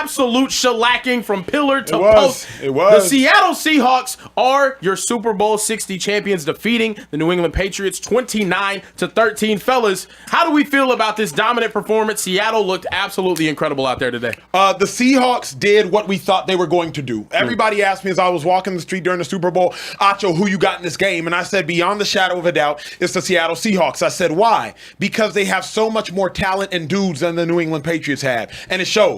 absolute shellacking from pillar to post. It was. The Seattle Seahawks are your Super Bowl 60 champions, defeating the New England Patriots 29-13. Fellas, how do we feel about this dominant performance? Seattle looked absolutely incredible out there today. The Seahawks did what we thought they were going to do. Everybody asked me as I was walking the street during the Super Bowl, Acho, who you got in this game? And I said, beyond the shadow of a doubt, it's the Seattle Seahawks. I said, why? Because they have so much more talent and dudes than the New England Patriots had. And it showed.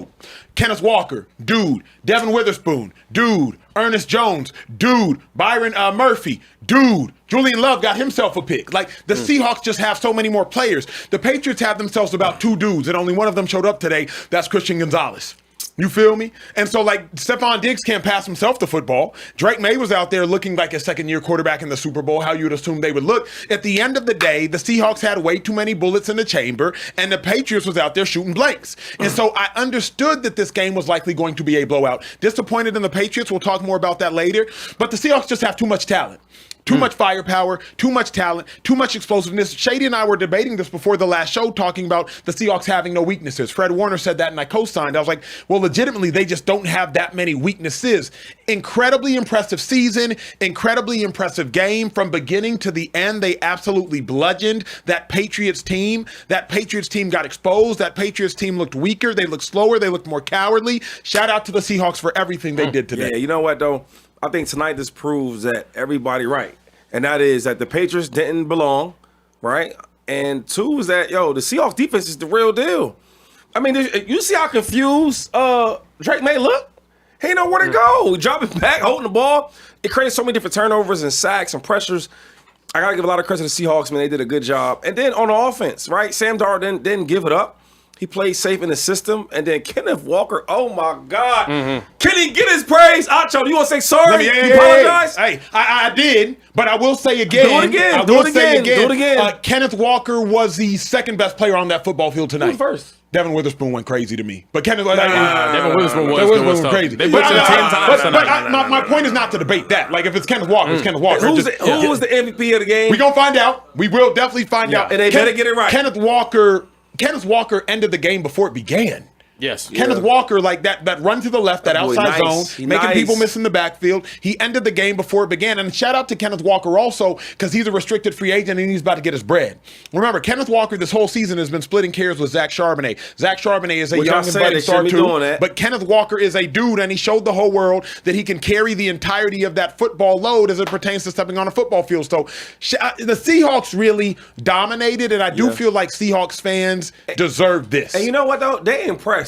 Kenneth Walker, dude. Devin Witherspoon, dude. Ernest Jones, dude. Byron Murphy, dude. Julian Love got himself a pick. Like, the Seahawks just have so many more players. The Patriots have themselves about two dudes, and only one of them showed up today. That's Christian Gonzalez. You feel me? And so, like, Stephon Diggs can't pass himself the football. Drake May was out there looking like a second-year quarterback in the Super Bowl, how you would assume they would look. At the end of the day, the Seahawks had way too many bullets in the chamber, and the Patriots was out there shooting blanks. And so I understood that this game was likely going to be a blowout. Disappointed in the Patriots. We'll talk more about that later. But the Seahawks just have too much talent. Too much firepower, too much talent, too much explosiveness. Shady and I were debating this before the last show, talking about the Seahawks having no weaknesses. Fred Warner said that, and I co-signed. I was like, well, legitimately, they just don't have that many weaknesses. Incredibly impressive season, incredibly impressive game. From beginning to the end, they absolutely bludgeoned that Patriots team. That Patriots team got exposed. That Patriots team looked weaker. They looked slower. They looked more cowardly. Shout out to the Seahawks for everything they did today. Yeah, you know what, though? I think tonight this proves that everybody right. And that is that the Patriots didn't belong, right? And two is that, the Seahawks defense is the real deal. I mean, you see how confused Drake May look? He ain't know where to go. Dropping back, holding the ball. It created so many different turnovers and sacks and pressures. I got to give a lot of credit to the Seahawks, man. They did a good job. And then on the offense, right? Sam Darnold didn't give it up. He played safe in the system. And then Kenneth Walker, oh, my God. Can he get his praise? Acho, do you want to say sorry? You apologize? Hey, I did, but I will say again. Do it again. Kenneth Walker was the second best player on that football field tonight. Who's first? Devin Witherspoon went crazy to me. But Kenneth Devin Witherspoon was crazy. They blitzed him 10 times tonight. My point is not to debate that. Like, if it's Kenneth Walker, it's Kenneth Walker. Who was the MVP of the game? We're going to find out. We will definitely find out. And they better get it right. Kenneth Walker ended the game before it began. Yes. Kenneth Walker, like that run to the left, that outside zone, making people miss in the backfield. He ended the game before it began. And shout out to Kenneth Walker also, because he's a restricted free agent and he's about to get his bread. Remember, Kenneth Walker this whole season has been splitting carries with Zach Charbonnet. Zach Charbonnet is a young and budding star too. But Kenneth Walker is a dude, and he showed the whole world that he can carry the entirety of that football load as it pertains to stepping on a football field. So the Seahawks really dominated, and I do feel like Seahawks fans deserve this. And you know what, though? They impressed.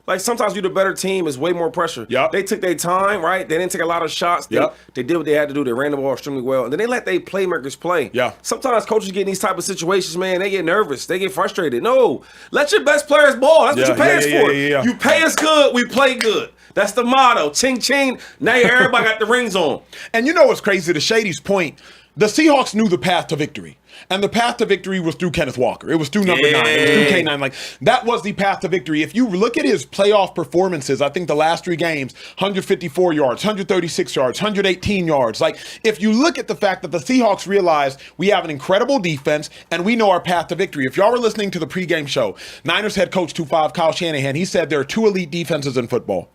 Like, sometimes you're the better team, is way more pressure. They took their time, right? They didn't take a lot of shots. They did what they had to do. They ran the ball extremely well. And then they let their playmakers play. Sometimes coaches get in these type of situations, man, they get nervous. They get frustrated. No, let your best players ball. That's what you pay us for. You pay us good, we play good. That's the motto. Ching, ching. Now everybody got the rings on. And you know what's crazy? To Shady's point, the Seahawks knew the path to victory. And the path to victory was through Kenneth Walker. It was through number 9. It was through K9. Like, that was the path to victory. If you look at his playoff performances, I think the last 3 games, 154 yards, 136 yards, 118 yards. Like, if you look at the fact that the Seahawks realized we have an incredible defense and we know our path to victory. If y'all were listening to the pregame show, Niners head coach 2-5 Kyle Shanahan, he said there are 2 elite defenses in football.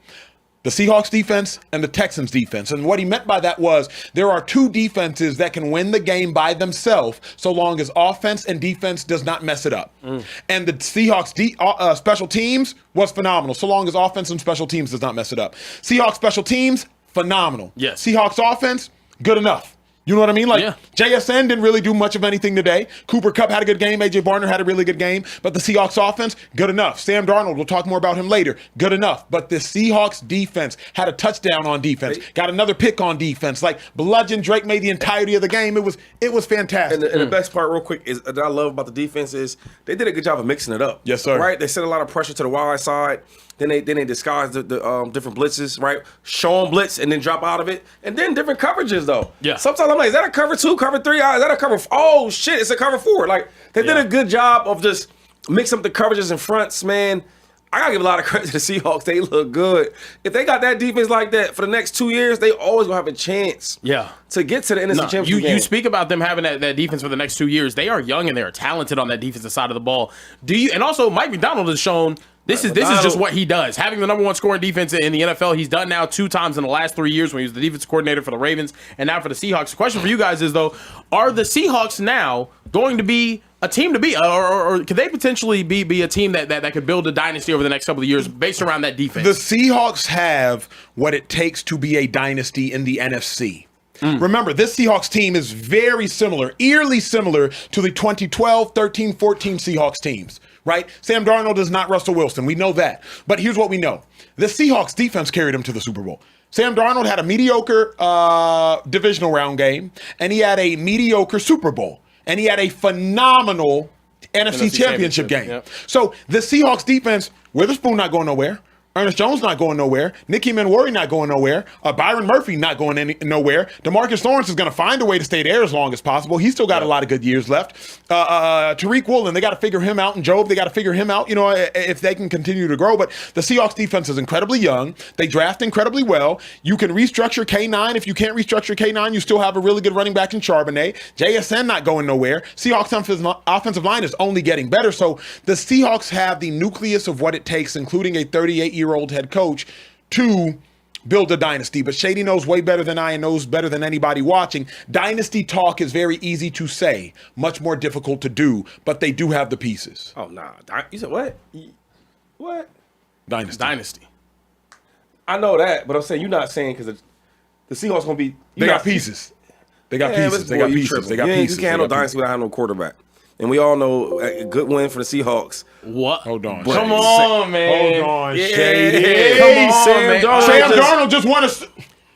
The Seahawks defense and the Texans defense. And what he meant by that was there are 2 defenses that can win the game by themselves so long as offense and defense does not mess it up. And the Seahawks special teams was phenomenal so long as offense and special teams does not mess it up. Seahawks special teams, phenomenal. Yes. Seahawks offense, good enough. You know what I mean? Like, JSN didn't really do much of anything today. Cooper Kupp had a good game. A.J. Barner had a really good game. But the Seahawks offense, good enough. Sam Darnold, we'll talk more about him later, good enough. But the Seahawks defense had a touchdown on defense, got another pick on defense. Like, bludgeon Drake made the entirety of the game. It was fantastic. And the best part, real quick, is that I love about the defense is they did a good job of mixing it up. Yes, sir. Right? They set a lot of pressure to the wide side. Then they disguise the different blitzes, right? Show them blitz and then drop out of it. And then different coverages, though. Sometimes I'm like, is that a cover 2, cover 3? Is that a cover? Oh, shit, it's a cover 4. Like, they did a good job of just mixing up the coverages and fronts, man. I got to give a lot of credit to the Seahawks. They look good. If they got that defense like that for the next 2 years, they always going to have a chance to get to the NFC Championship game. You speak about them having that defense for the next 2 years. They are young and they are talented on that defensive side of the ball. And also, Mike McDonald has shown This is just what he does. Having the number 1 scoring defense in the NFL, he's done now 2 times in the last 3 years when he was the defensive coordinator for the Ravens and now for the Seahawks. The question for you guys is, though, are the Seahawks now going to be a team to beat, or could they potentially be a team that could build a dynasty over the next couple of years based around that defense? The Seahawks have what it takes to be a dynasty in the NFC. Remember, this Seahawks team is very similar, eerily similar to the 2012, 13, 14 Seahawks teams, right? Sam Darnold is not Russell Wilson. We know that. But here's what we know. The Seahawks defense carried him to the Super Bowl. Sam Darnold had a mediocre divisional round game, and he had a mediocre Super Bowl, and he had a phenomenal NFC Championship game. Yep. So the Seahawks defense, Witherspoon not going nowhere. Ernest Jones not going nowhere. Nicky Manwari not going nowhere. Byron Murphy not going nowhere. DeMarcus Lawrence is going to find a way to stay there as long as possible. He's still got a lot of good years left. Tariq Woolen, they got to figure him out. And Job, they got to figure him out, if they can continue to grow. But the Seahawks defense is incredibly young. They draft incredibly well. You can restructure K9. If you can't restructure K9, you still have a really good running back in Charbonnet. JSN not going nowhere. Seahawks offensive line is only getting better. So the Seahawks have the nucleus of what it takes, including a 38-year-old head coach, to build a dynasty. But Shady knows way better than I and knows better than anybody watching. Dynasty talk is very easy to say, much more difficult to do, but they do have the pieces. Oh, nah. You said what? What? Dynasty. I know that, but I'm saying you're not saying because the Seahawks going to be... They got pieces. They got pieces. They got pieces. They got pieces. You can't handle dynasty without having no quarterback. And we all know a good win for the Seahawks. What? Hold on. Come on, man. Hold on, yeah. Shady. Come on, Sam man. Sam Darnold just won a...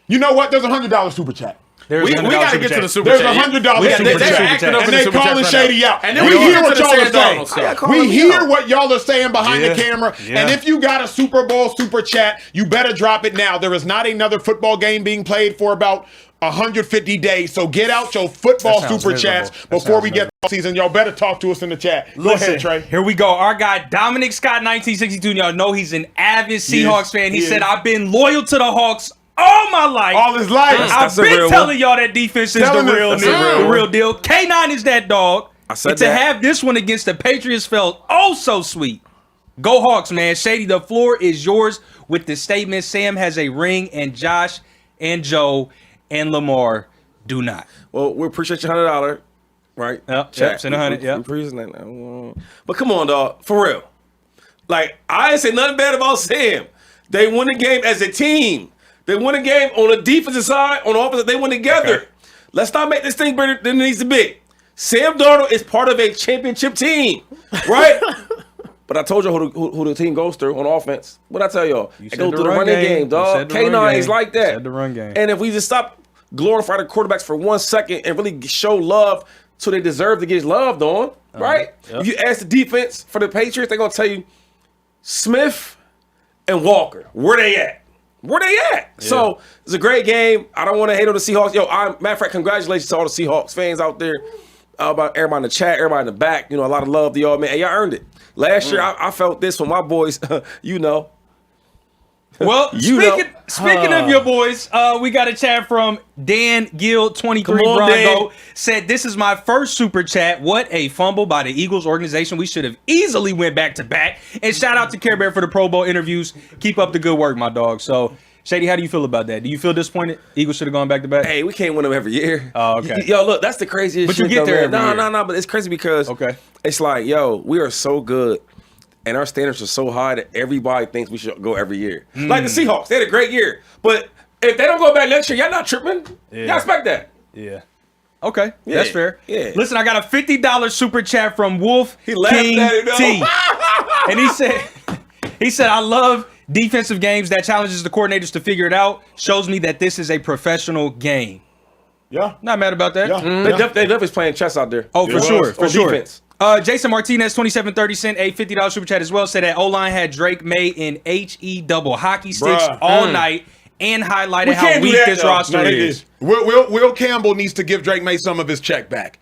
You know what? There's a $100 super chat. We got to get to the super There's chat. $100 super chat. And they calling Shady out. And then we hear what y'all are saying. We hear out. what y'all are saying behind the camera. Yeah. And if you got a Super Bowl super chat, you better drop it now. There is not another football game being played for about 150 days. So get out your football super chats before we get the season. Y'all better talk to us in the chat. Go ahead, Trey. Here we go. Our guy Dominic Scott 1962. Y'all know he's an avid Seahawks fan. He said, "I've been loyal to the Hawks all my life. All his life. I've been telling y'all that defense is the real deal. K9 is that dog. I said and to have this one against the Patriots felt oh so sweet. Go Hawks, man. Shady, the floor is yours with the statement Sam has a ring and Josh and Joe and Lamar do not." Well, we appreciate your $100, right? Yep, Chaps and 100, yeah. But come on, dog, for real. Like, I ain't say nothing bad about Sam. They won the game as a team. They won the game on the defensive side, on the offensive. They won together. Okay. Let's not make this thing bigger than it needs to be. Sam Darnold is part of a championship team, right? But I told you who the team goes through on offense. What'd I tell y'all? You They said go the through the run running game. game, dog. K9 is like that. You said the run game. And if we just stop glorifying the quarterbacks for 1 second and really show love so they deserve to get loved on, right? Yep. If you ask the defense for the Patriots, they're going to tell you Smith and Walker, where they at? Where they at? Yeah. So it's a great game. I don't want to hate on the Seahawks. Matter of fact, congratulations to all the Seahawks fans out there. About everybody in the chat, everybody in the back. A lot of love to y'all, man. Hey, y'all earned it. Last year, I felt this from my boys. Well, speaking of your boys, we got a chat from Dan Gill 23 Bronco. Said, "This is my first super chat. What a fumble by the Eagles organization. We should have easily went back to back." And shout out to Care Bear for the Pro Bowl interviews. Keep up the good work, my dog. So, Shady, how do you feel about that? Do you feel disappointed? Eagles should have gone back to back. Hey, we can't win them every year. Oh, okay. Yo, look, that's the craziest shit. But you get there every year. No, but it's crazy because it's like, yo, we are so good. And our standards are so high that everybody thinks we should go every year. Like the Seahawks, they had a great year. But if they don't go back next year, y'all not tripping. Yeah. Y'all expect that. Yeah. Okay, that's fair. Yeah. Listen, I got a $50 super chat from Wolf He laughed King at it, though. T. And he said, "I love defensive games that challenges the coordinators to figure it out. Shows me that this is a professional game." Yeah. Not mad about that. Yeah. They definitely playing chess out there. Oh, for sure. For sure. Defense. Jason Martinez, 2730 sent a $50 super chat as well. Said that O-line had Drake May in HE double hockey sticks all night and highlighted how weak this roster is. Will Campbell needs to give Drake May some of his check back.